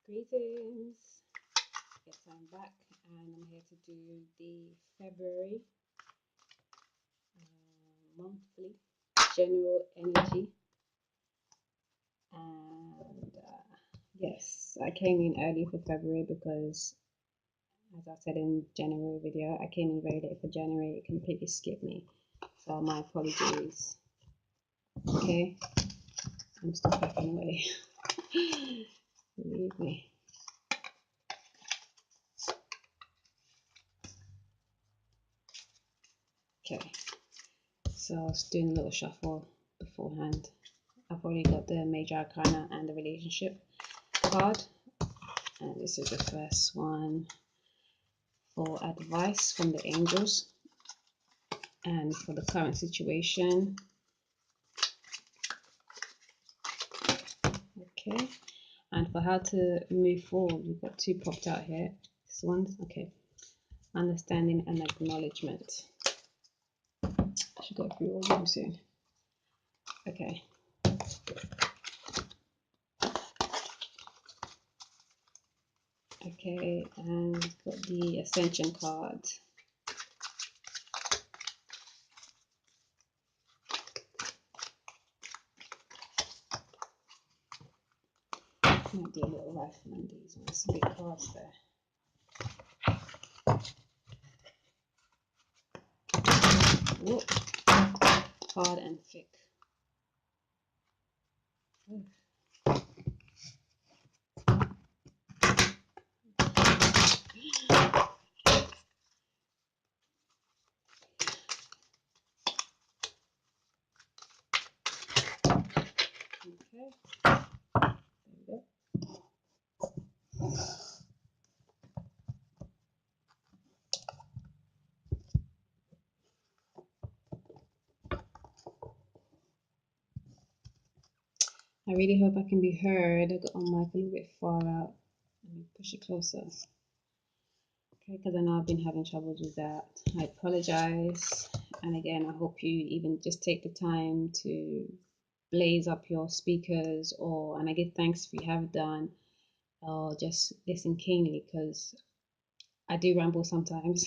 Greetings. Yes, I'm back and I'm here to do the February monthly general energy. And yes, I came in early for February because, as I said in January video, I came in very late for January. It completely skipped me. So my apologies. Okay, I'm still packing away. Believe me. Okay, so I was doing a little shuffle beforehand. I've already got the Major Arcana and the Relationship card, and this is the first one for advice from the angels and for the current situation. Okay, and for how to move forward, we've got two popped out here. This one's okay, understanding and acknowledgement. I should go through all of them soon. Okay. Okay, and we've got the Ascension card. I'm gonna do a little rifle on these ones, big cards there. Whoop. Hard and thick. Oof. Okay, there we go. I really hope I can be heard. I got my mic a little bit far out. Let me push it closer. Okay, because I know I've been having troubles with that. I apologize. And again, I hope you even just take the time to blaze up your speakers, and I give thanks if you have done, or just listen keenly, because I do ramble sometimes.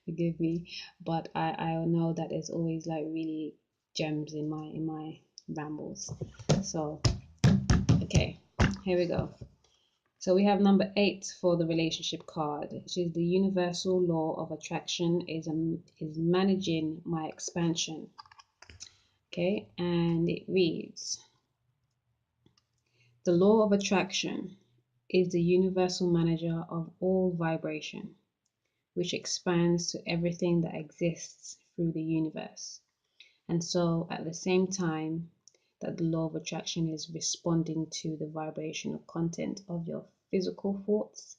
Forgive me, but I know that there's always like really gems in my rambles. So okay, here we go. So we have number 8 for the relationship card, which is the universal law of attraction is managing my expansion. Okay, and it reads, the law of attraction is the universal manager of all vibration, which expands to everything that exists through the universe. And so at the same time that the law of attraction is responding to the vibrational content of your physical thoughts,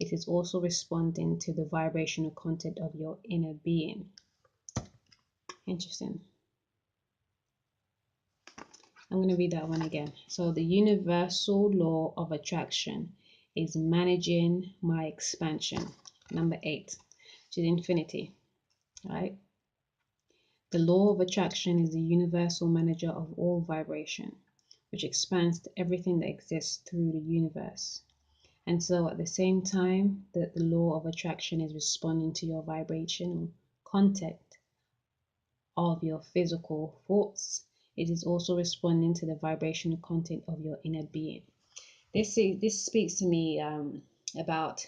it is also responding to the vibrational content of your inner being. Interesting. I'm going to read that one again. So the universal law of attraction is managing my expansion. Number 8, which is infinity, right? The law of attraction is the universal manager of all vibration, which expands to everything that exists through the universe. And so at the same time that the law of attraction is responding to your vibrational content of your physical thoughts, it is also responding to the vibrational content of your inner being. This speaks to me about,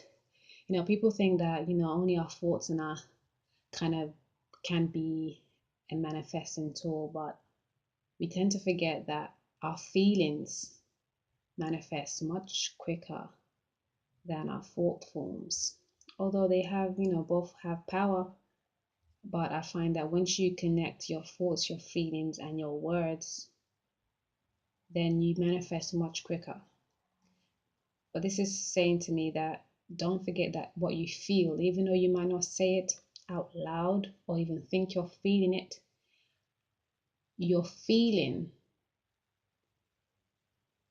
people think that, only our thoughts and our kind of can be a manifesting tool, but we tend to forget that our feelings manifest much quicker than our thought forms. Although they have, both have power, but I find that once you connect your thoughts, your feelings, and your words, then you manifest much quicker. But this is saying to me that don't forget that what you feel, even though you might not say it out loud or even think you're feeling it, your feeling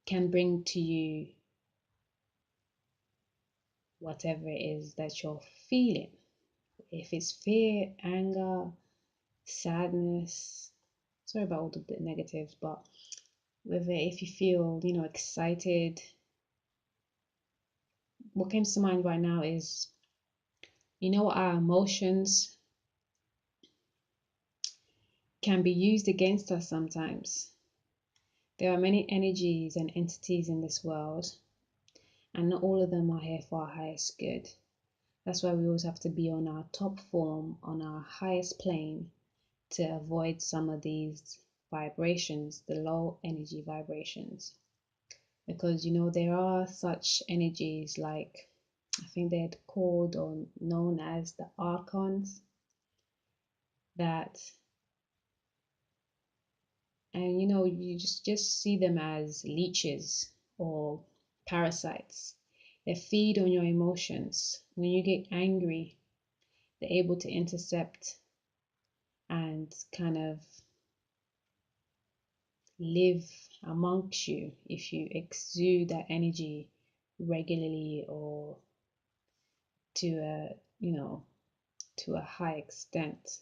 can bring to you whatever it is that you're feeling. If it's fear, anger, sadness, sorry about all the negatives, but whether if you feel, excited, what comes to mind right now is, our emotions can be used against us sometimes. There are many energies and entities in this world, and not all of them are here for our highest good. That's why we always have to be on our top form, on our highest plane, to avoid some of these vibrations, the low energy vibrations. Because there are such energies like, I think they're called or known as the archons, that, and you just see them as leeches or parasites. They feed on your emotions. When you get angry, they're able to intercept and kind of live amongst you if you exude that energy regularly, or to a to a high extent.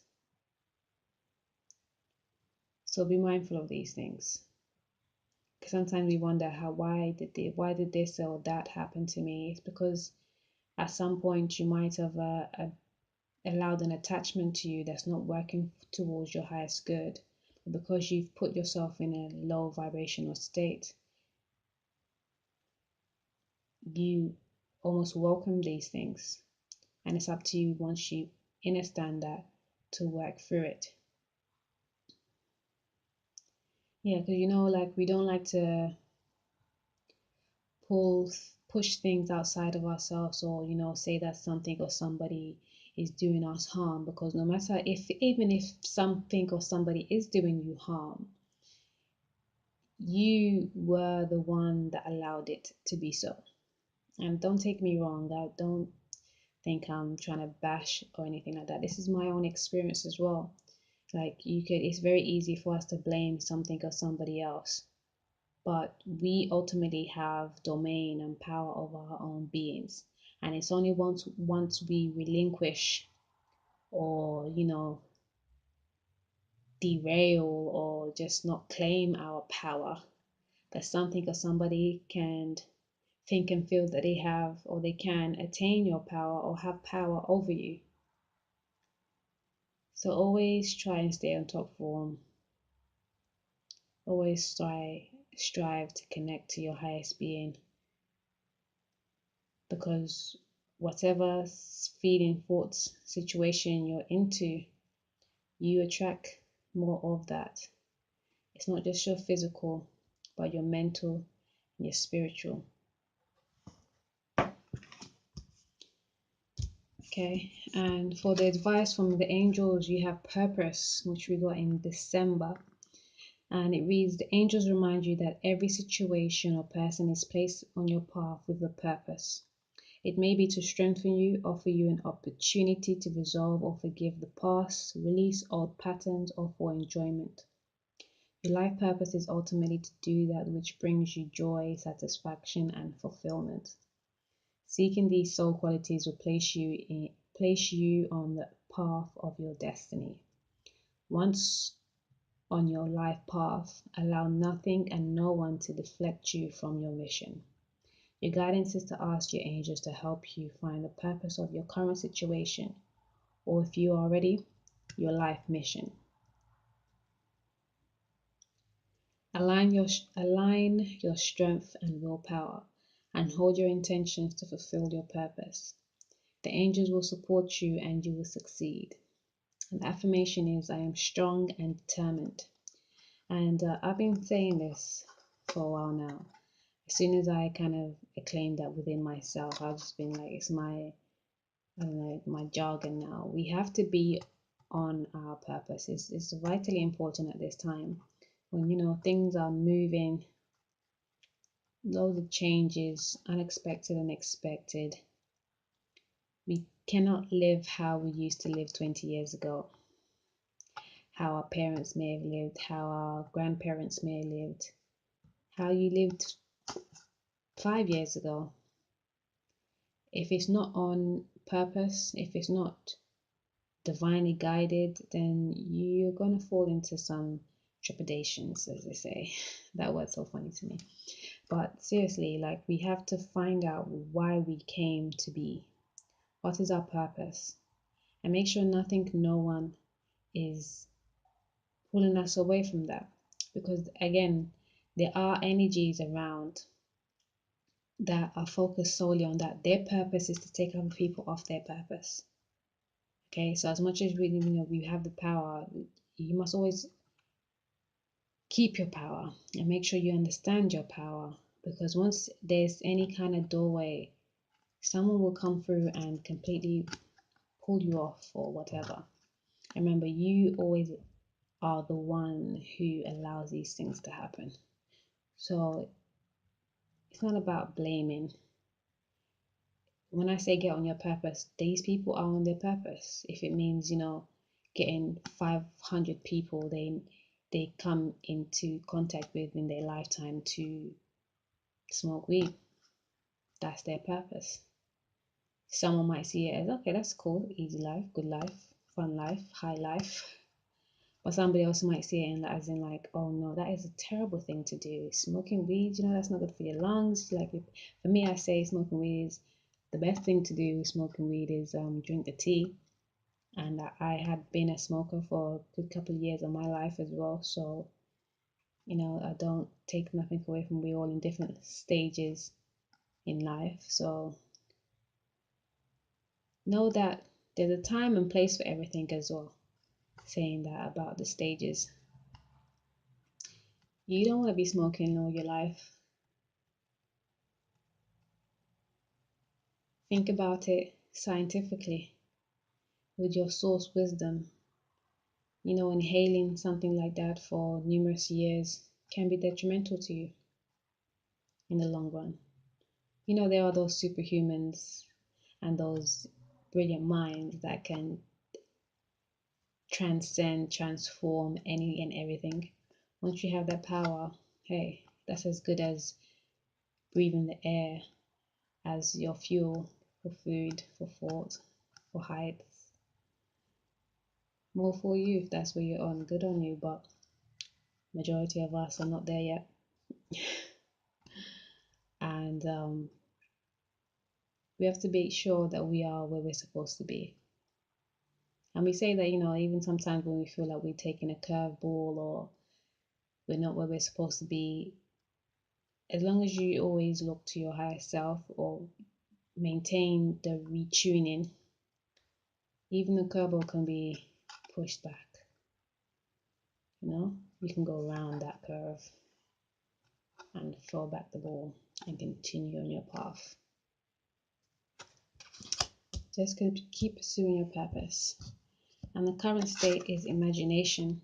So be mindful of these things, because sometimes we wonder why did this or that happen to me. It's because at some point you might have allowed an attachment to you that's not working towards your highest good. But because you've put yourself in a low vibrational state, you almost welcome these things, and it's up to you, once you understand that, to work through it. Yeah, because like, we don't like to push things outside of ourselves, or say that something or somebody is doing us harm, because no matter, if even if something or somebody is doing you harm, you were the one that allowed it to be so. And don't take me wrong, I don't think I'm trying to bash or anything like that. This is my own experience as well. Like, it's very easy for us to blame something or somebody else, but we ultimately have domain and power over our own beings. And it's only once we relinquish, or derail, or just not claim our power, that something or somebody can think and feel that they have, or they can attain your power or have power over you. So always try and stay on top form. Always strive to connect to your highest being, because whatever feeling, thoughts, situation you're into, you attract more of that. It's not just your physical, but your mental and your spiritual. Okay, and for the advice from the angels, you have purpose, which we got in December. And it reads, the angels remind you that every situation or person is placed on your path with a purpose. It may be to strengthen you, offer you an opportunity to resolve or forgive the past, release old patterns, or for enjoyment. Your life purpose is ultimately to do that which brings you joy, satisfaction, and fulfillment. Seeking these soul qualities will place you on the path of your destiny. Once on your life path, allow nothing and no one to deflect you from your mission. Your guidance is to ask your angels to help you find the purpose of your current situation, or if you are ready, your life mission. Align your strength and willpower, and hold your intentions to fulfill your purpose. The angels will support you and you will succeed. And the affirmation is, I am strong and determined. And I've been saying this for a while now. As soon as I kind of acclaimed that within myself, I've just been like, it's my, I don't know, my jargon now. We have to be on our purpose. It's vitally important at this time when, things are moving, loads of changes, unexpected and expected. We cannot live how we used to live 20 years ago, how our parents may have lived, how our grandparents may have lived, how you lived 5 years ago. If it's not on purpose, if it's not divinely guided, then you're going to fall into some trepidations, as they say. That word's so funny to me. But seriously, like we have to find out why we came to be. What is our purpose? And make sure nothing, no one is pulling us away from that. Because again, there are energies around that are focused solely on that. Their purpose is to take other people off their purpose. Okay, so as much as we have the power, you must always keep your power and make sure you understand your power, because once there's any kind of doorway, someone will come through and completely pull you off or whatever. And remember, you always are the one who allows these things to happen. So it's not about blaming. When I say get on your purpose, these people are on their purpose. If it means, getting 500 people they come into contact with in their lifetime to smoke weed, that's their purpose. Someone might see it as, okay, that's cool, easy life, good life, fun life, high life. But somebody else might see it as in like, oh no, that is a terrible thing to do. Smoking weed, that's not good for your lungs. Like for me, I say smoking weed is the best thing to do. With smoking weed is drink the tea. And I had been a smoker for a good couple of years of my life as well. So, I don't take nothing away from, we all in different stages in life. So know that there's a time and place for everything as well. Saying that about the stages. You don't want to be smoking all your life. Think about it scientifically with your source wisdom. Inhaling something like that for numerous years can be detrimental to you in the long run. There are those superhumans and those brilliant minds that can transcend, transform any and everything. Once you have that power, hey, that's as good as breathing the air as your fuel for food, for thought, for heights. More for you if that's where you're on. Good on you, but majority of us are not there yet. And we have to be sure that we are where we're supposed to be. And we say that, even sometimes when we feel like we're taking a curveball or we're not where we're supposed to be, as long as you always look to your higher self or maintain the retuning, even the curveball can be pushed back. You can go around that curve and throw back the ball and continue on your path. Just keep pursuing your purpose. And the current state is imagination.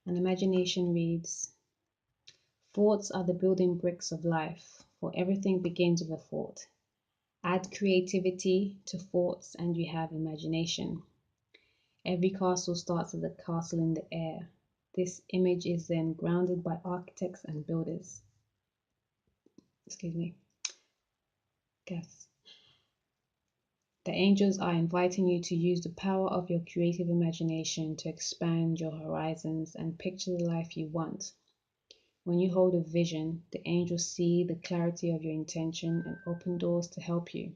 And imagination reads, thoughts are the building bricks of life, for everything begins with a thought. Add creativity to thoughts and you have imagination. Every castle starts as a castle in the air. This image is then grounded by architects and builders. Excuse me. Guess. The angels are inviting you to use the power of your creative imagination to expand your horizons and picture the life you want. When you hold a vision, the angels see the clarity of your intention and open doors to help you.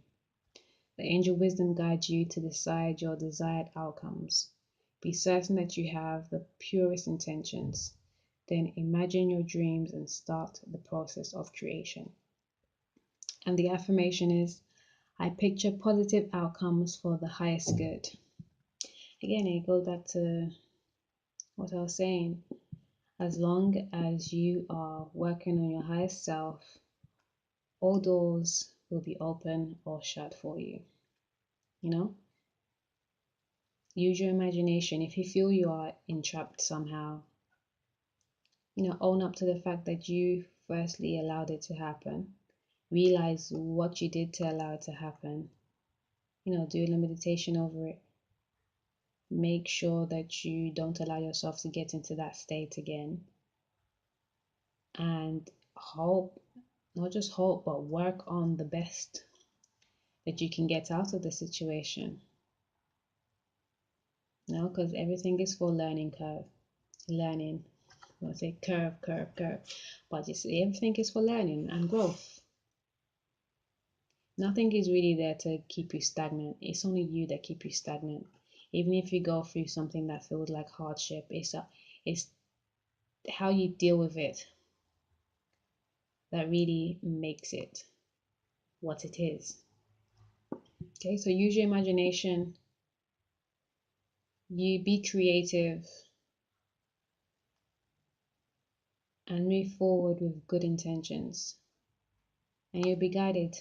The angel wisdom guides you to decide your desired outcomes. Be certain that you have the purest intentions. Then imagine your dreams and start the process of creation. And the affirmation is, I picture positive outcomes for the highest good. Again, it goes back to what I was saying. As long as you are working on your highest self, all doors will be open or shut for you. Use your imagination. If you feel you are entrapped somehow, own up to the fact that you firstly allowed it to happen. Realize what you did to allow it to happen. Do a meditation over it. Make sure that you don't allow yourself to get into that state again. And hope, not just hope, but work on the best that you can get out of the situation. Because everything is for learning curve. Learning. I want to say curve, curve, curve. But you see, everything is for learning and growth. Nothing is really there to keep you stagnant. It's only you that keep you stagnant. Even if you go through something that feels like hardship, it's how you deal with it that really makes it what it is. Okay, so use your imagination, you be creative, and move forward with good intentions, and you'll be guided.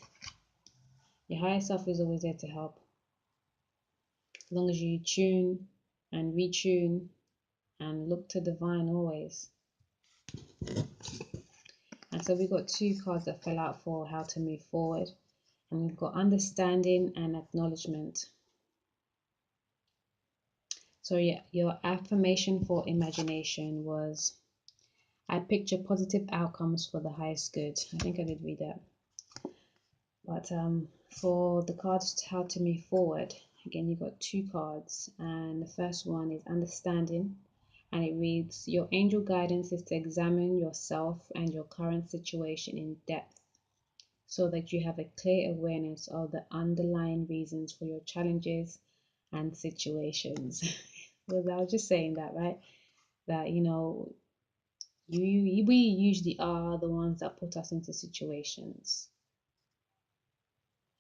Your higher self is always there to help. As long as you tune and retune and look to divine always. And so we got two cards that fell out for how to move forward. And we've got understanding and acknowledgement. So yeah, your affirmation for imagination was, I picture positive outcomes for the highest good. I think I did read that. But for the cards how to move forward, again, you got two cards. And the first one is understanding. And it reads, your angel guidance is to examine yourself and your current situation in depth so that you have a clear awareness of the underlying reasons for your challenges and situations. Well, I was just saying that, right? That, we usually are the ones that put us into situations.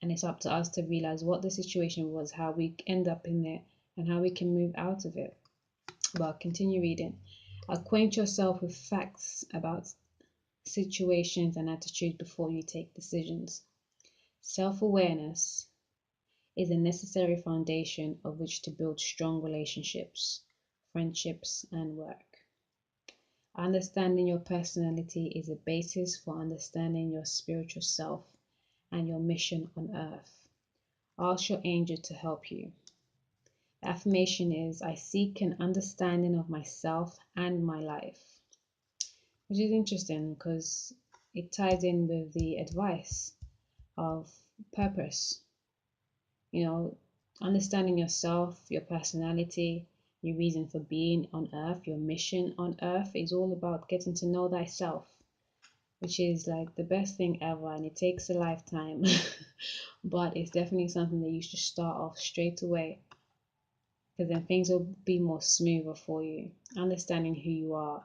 And it's up to us to realize what the situation was, how we end up in it, and how we can move out of it. But continue reading. Acquaint yourself with facts about situations and attitudes before you take decisions. Self-awareness is a necessary foundation of which to build strong relationships, friendships, and work. Understanding your personality is a basis for understanding your spiritual self and your mission on earth. Ask your angel to help you. The affirmation is, I seek an understanding of myself and my life, which is interesting because it ties in with the advice of purpose. Understanding yourself, your personality, your reason for being on earth, your mission on earth is all about getting to know thyself, which is like the best thing ever, and it takes a lifetime. But it's definitely something that you should start off straight away, because then things will be more smoother for you. Understanding who you are,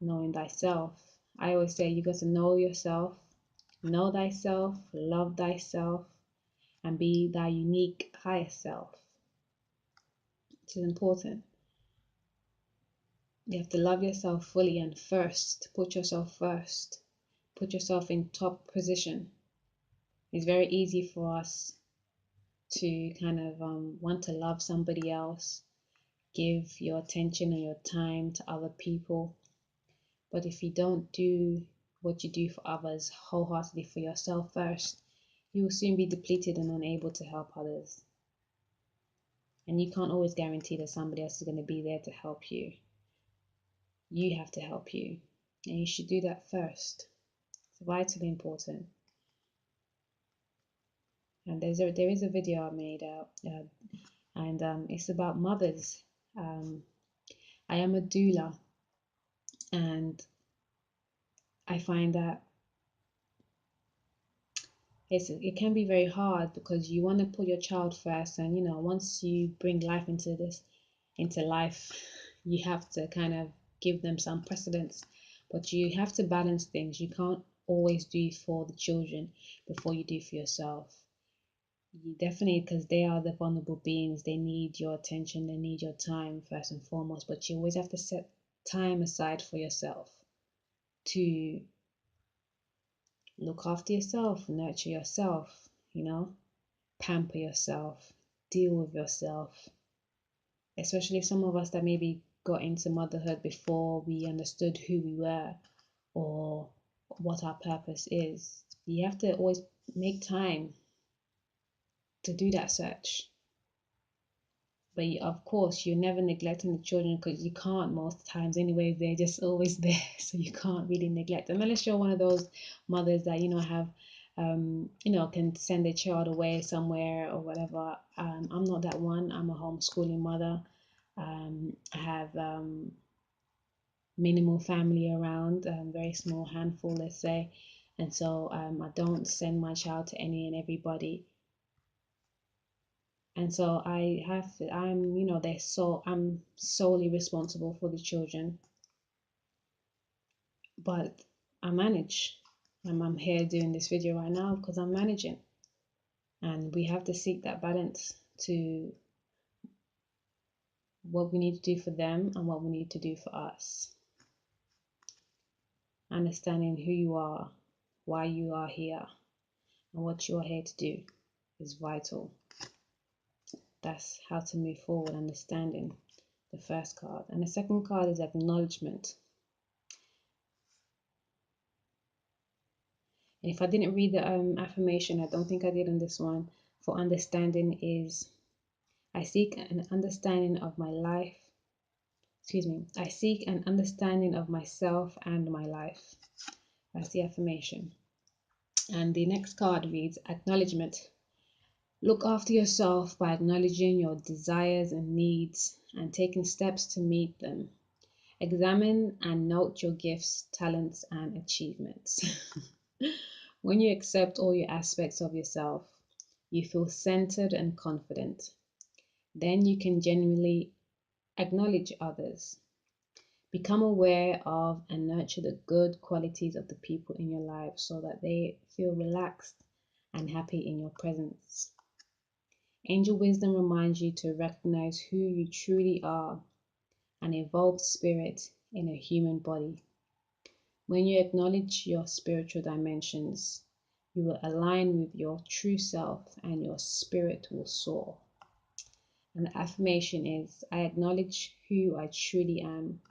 knowing thyself. I always say you got to know yourself, know thyself, love thyself, and be thy unique higher self. Which is important. You have to love yourself fully and first. Put yourself first. Put yourself in top position. It's very easy for us to kind of want to love somebody else, give your attention and your time to other people. But if you don't do what you do for others wholeheartedly for yourself first, you will soon be depleted and unable to help others. And you can't always guarantee that somebody else is going to be there to help you. You have to help you. And you should do that first. It's vitally important. And there is a video I made out, and it's about mothers. I am a doula, and I find that it can be very hard because you want to put your child first, and once you bring life into life, you have to kind of give them some precedence, but you have to balance things. You can't always do for the children before you do for yourself. You definitely, because they are the vulnerable beings, they need your attention, they need your time first and foremost, but you always have to set time aside for yourself to look after yourself, nurture yourself, pamper yourself, deal with yourself. Especially some of us that maybe got into motherhood before we understood who we were or what our purpose is. You have to always make time to do that search. But of course, you're never neglecting the children because you can't most times anyway. They're just always there. So you can't really neglect them unless you're one of those mothers that, have, can send their child away somewhere or whatever. I'm not that one. I'm a homeschooling mother. I have minimal family around, very small handful, let's say. And so I don't send my child to any and everybody. And so I'm solely responsible for the children, but I manage. I'm here doing this video right now because I'm managing. And we have to seek that balance to what we need to do for them and what we need to do for us. Understanding who you are, why you are here, and what you are here to do is vital. That's how to move forward, understanding the first card. And the second card is acknowledgement. And if I didn't read the affirmation, I don't think I did on this one, for understanding is, I seek an understanding of my life. I seek an understanding of myself and my life. That's the affirmation. And the next card reads acknowledgement. Look after yourself by acknowledging your desires and needs and taking steps to meet them. Examine and note your gifts, talents, and achievements. When you accept all your aspects of yourself, you feel centered and confident. Then you can genuinely acknowledge others. Become aware of and nurture the good qualities of the people in your life so that they feel relaxed and happy in your presence. Angel wisdom reminds you to recognize who you truly are, an evolved spirit in a human body. When you acknowledge your spiritual dimensions, you will align with your true self and your spirit will soar. And the affirmation is, I acknowledge who I truly am.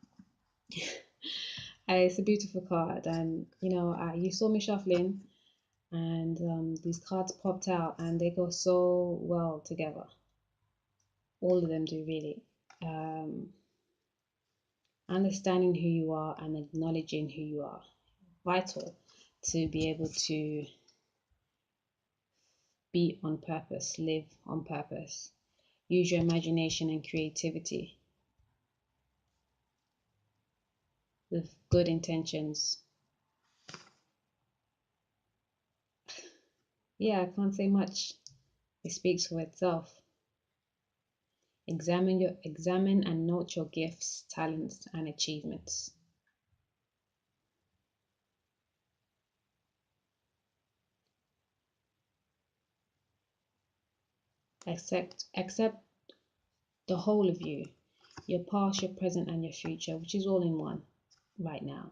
It's a beautiful card. And, you saw me shuffling and these cards popped out and they go so well together. All of them do, really. Understanding who you are and acknowledging who you are. Vital to be able to be on purpose, live on purpose. Use your imagination and creativity with good intentions. Yeah, I can't say much. It speaks for itself. Examine and note your gifts, talents, and achievements. Accept the whole of you, your past, your present, and your future, which is all in one right now.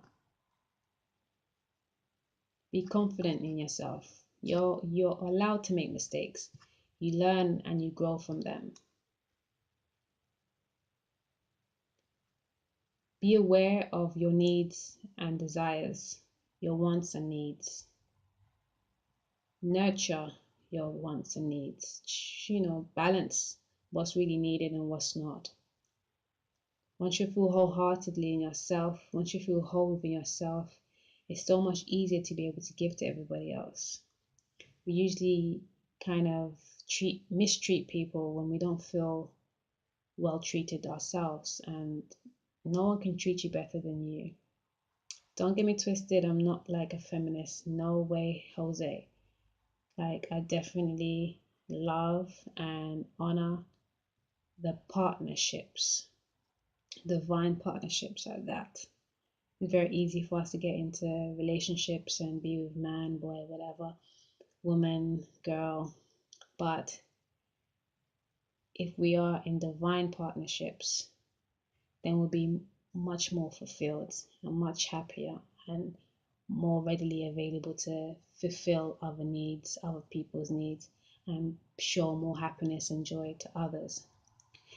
Be confident in yourself. You're allowed to make mistakes. You learn and you grow from them. Be aware of your needs and desires, your wants and needs. Nurture your wants and needs. Balance what's really needed and what's not. Once you feel wholeheartedly in yourself, once you feel whole within yourself, it's so much easier to be able to give to everybody else. We usually kind of mistreat people when we don't feel well treated ourselves, and no one can treat you better than you. Don't get me twisted, I'm not like a feminist. No way, Jose. Like, I definitely love and honor the partnerships, divine partnerships like that. It's very easy for us to get into relationships and be with man, boy, whatever, woman, girl. But if we are in divine partnerships, then we'll be much more fulfilled and much happier and more readily available to fulfill other needs, other people's needs, and show more happiness and joy to others.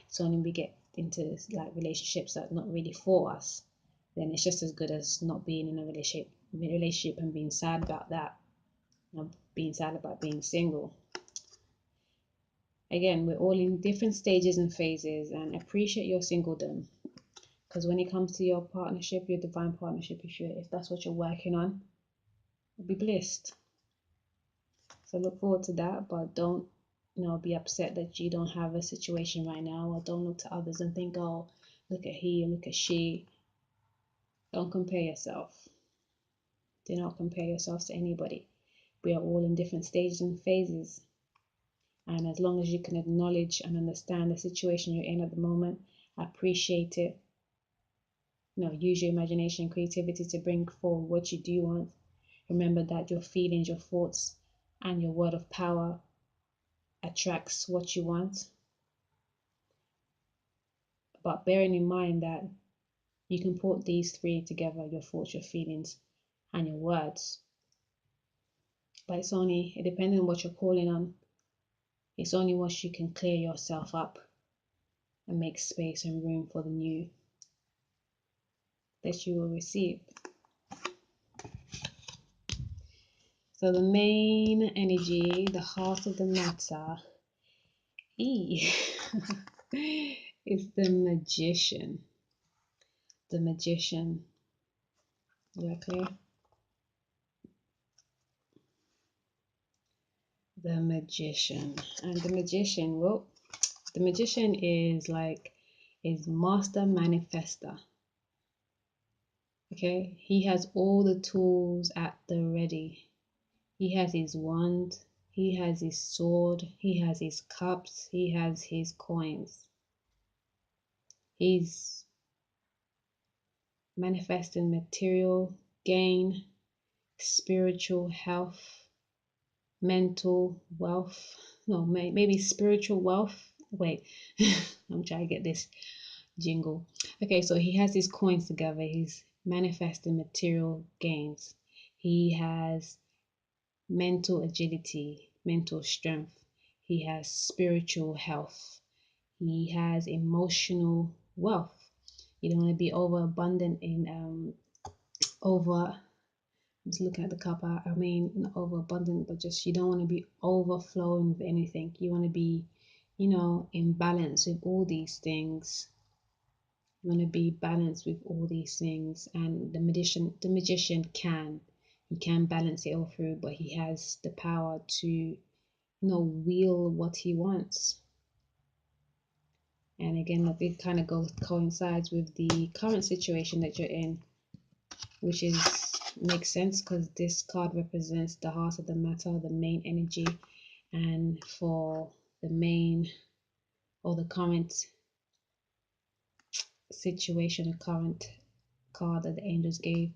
So when we get into like relationships that are not really for us, then it's just as good as not being in a relationship and being sad about that, being sad about being single. Again, we're all in different stages and phases, and appreciate your singledom. Because when it comes to your partnership, your divine partnership, if that's what you're working on, you'll be blessed. So look forward to that, but don't be upset that you don't have a situation right now, or don't look to others and think, oh, look at he or look at she. Don't compare yourself. Do not compare yourselves to anybody. We are all in different stages and phases. And as long as you can acknowledge and understand the situation you're in at the moment, appreciate it, use your imagination and creativity to bring forward what you do want. Remember that your feelings, your thoughts, and your word of power attracts what you want. But bearing in mind that you can put these three together, your thoughts, your feelings, and your words. But it depends on what you're calling on. It's only once you can clear yourself up and make space and room for the new that you will receive. So the main energy, the heart of the matter, is the magician. The magician. Is that clear? The magician. And the magician, the magician is master manifester. Okay, he has all the tools at the ready. He has his wand, he has his sword, he has his cups, he has his coins. He's manifesting material gain, spiritual health, mental wealth. No, maybe spiritual wealth. Wait, I'm trying to get this jingle. Okay, so he has his coins together. He's manifesting material gains. He has mental agility, mental strength. He has spiritual health. He has emotional wealth. You don't want to be overabundant in I'm just looking at the cup. I mean, not overabundant, but just you don't want to be overflowing with anything. You want to be, in balance with all these things. You want to be balanced with all these things. And the magician he can balance it all through, but he has the power to, wield what he wants. And again, it kind of coincides with the current situation that you're in, which makes sense because this card represents the heart of the matter, the main energy. And for the main or the current situation, the current card that the angels gave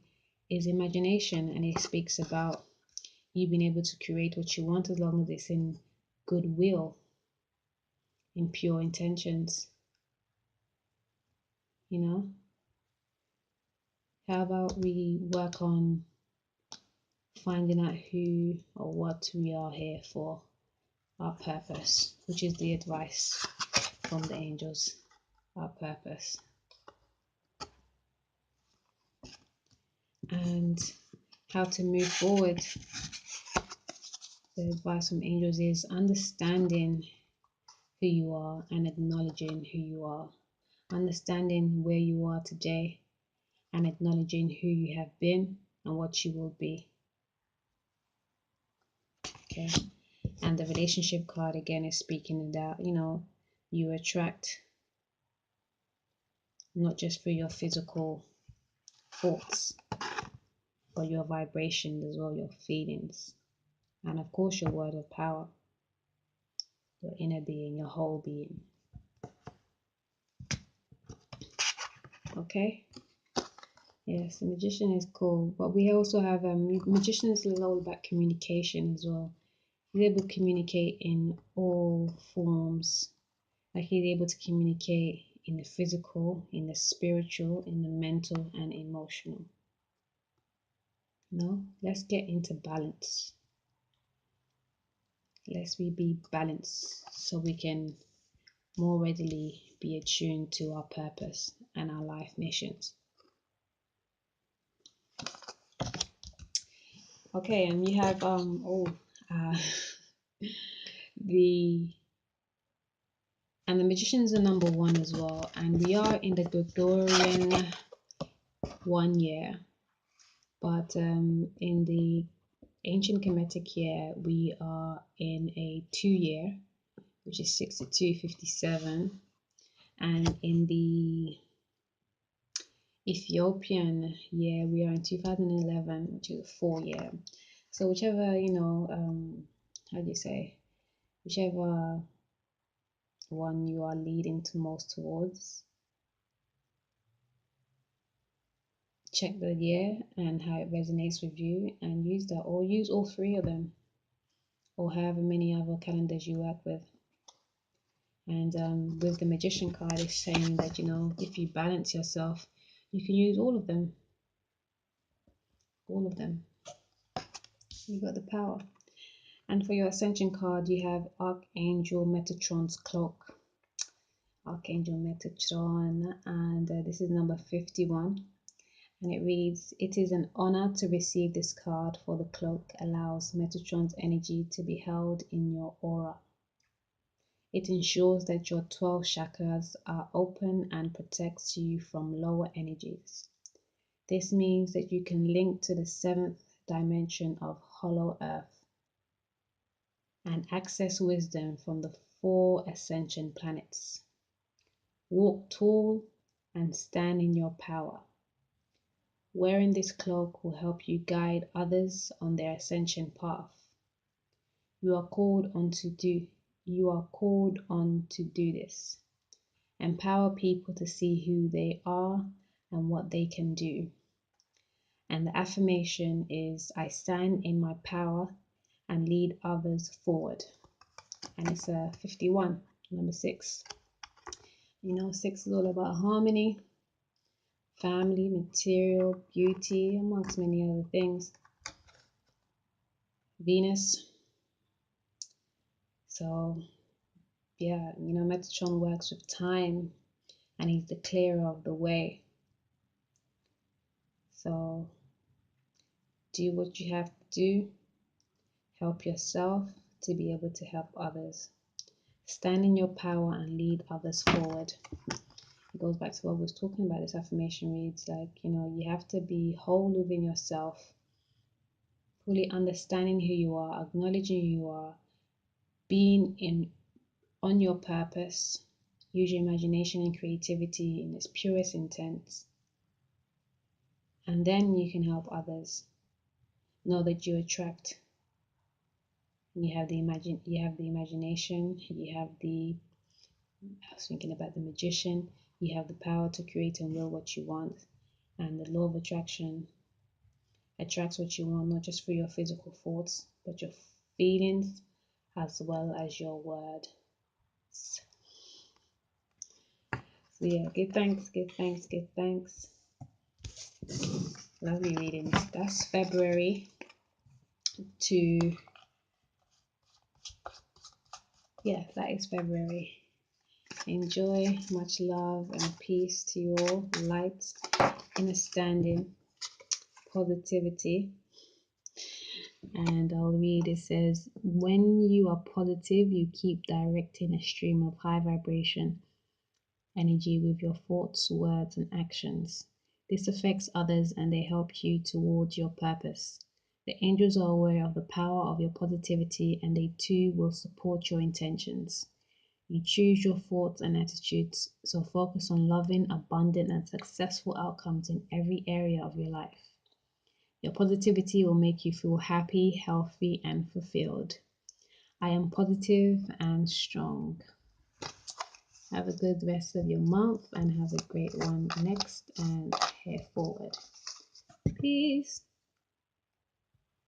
is imagination, and it speaks about you being able to create what you want as long as it's in goodwill, in pure intentions. How about we work on finding out who or what we are here for, our purpose, which is the advice from the angels, our purpose. And how to move forward. The advice from angels is understanding who you are and acknowledging who you are. Understanding where you are today and acknowledging who you have been and what you will be. Okay. And the relationship card again is speaking that, you attract not just for your physical thoughts, but your vibrations as well, your feelings, and of course your word of power, your inner being, your whole being. Okay. Yes, the magician is cool, but we also have magician is all about communication as well. He's able to communicate in all forms. Like he's able to communicate in the physical, in the spiritual, in the mental, and emotional. Let's get into balance. Let's be balanced so we can more readily be attuned to our purpose and our life missions. Okay, and you have the magicians are number 1 as well, and we are in the Gregorian 1 year, but in the ancient Kemetic year we are in a 2 year, which is 6257, and in the Ethiopian year. We are in 2011, which is a 4 year. So whichever, how do you say, whichever one you are leading to most towards, check the year and how it resonates with you and use that, or use all three of them, or however many other calendars you work with. And with the Magician card, it's saying that, if you balance yourself, you can use all of them. All of them. You got the power. And for your Ascension card, you have Archangel Metatron's Cloak. Archangel Metatron, and this is number 51. And it reads, "It is an honor to receive this card, for the cloak allows Metatron's energy to be held in your aura. It ensures that your 12 chakras are open and protects you from lower energies. This means that you can link to the 7th dimension of Hollow Earth and access wisdom from the 4 ascension planets. Walk tall and stand in your power. Wearing this cloak will help you guide others on their ascension path. You are called on to do this. Empower people to see who they are and what they can do." And the affirmation is, "I stand in my power and lead others forward." And it's 51, number 6. 6 is all about harmony, family, material, beauty, amongst many other things. Venus. So, yeah, Metatron works with time, and he's the clearer of the way. So, do what you have to do. Help yourself to be able to help others. Stand in your power and lead others forward. It goes back to what we was talking about. This affirmation reads like, you have to be whole within yourself, fully understanding who you are, acknowledging who you are, being on your purpose. Use your imagination and creativity in its purest intent, and then you can help others. Know that you attract. You have the imagination. You have the. I was thinking about the Magician. You have the power to create and will what you want, and the law of attraction attracts what you want, not just through your physical thoughts, but your feelings as well as your words. So yeah, give thanks, give thanks, give thanks. Lovely readings. That's February to, yeah, that is February. Enjoy, much love and peace to you all. Light, understanding, positivity. And I'll read, it says, "When you are positive, you keep directing a stream of high vibration energy with your thoughts, words, and actions. This affects others and they help you towards your purpose. The angels are aware of the power of your positivity and they too will support your intentions. You choose your thoughts and attitudes, so focus on loving, abundant, and successful outcomes in every area of your life. Your positivity will make you feel happy, healthy, and fulfilled. I am positive and strong." Have a good rest of your month and have a great one next and head forward. Peace.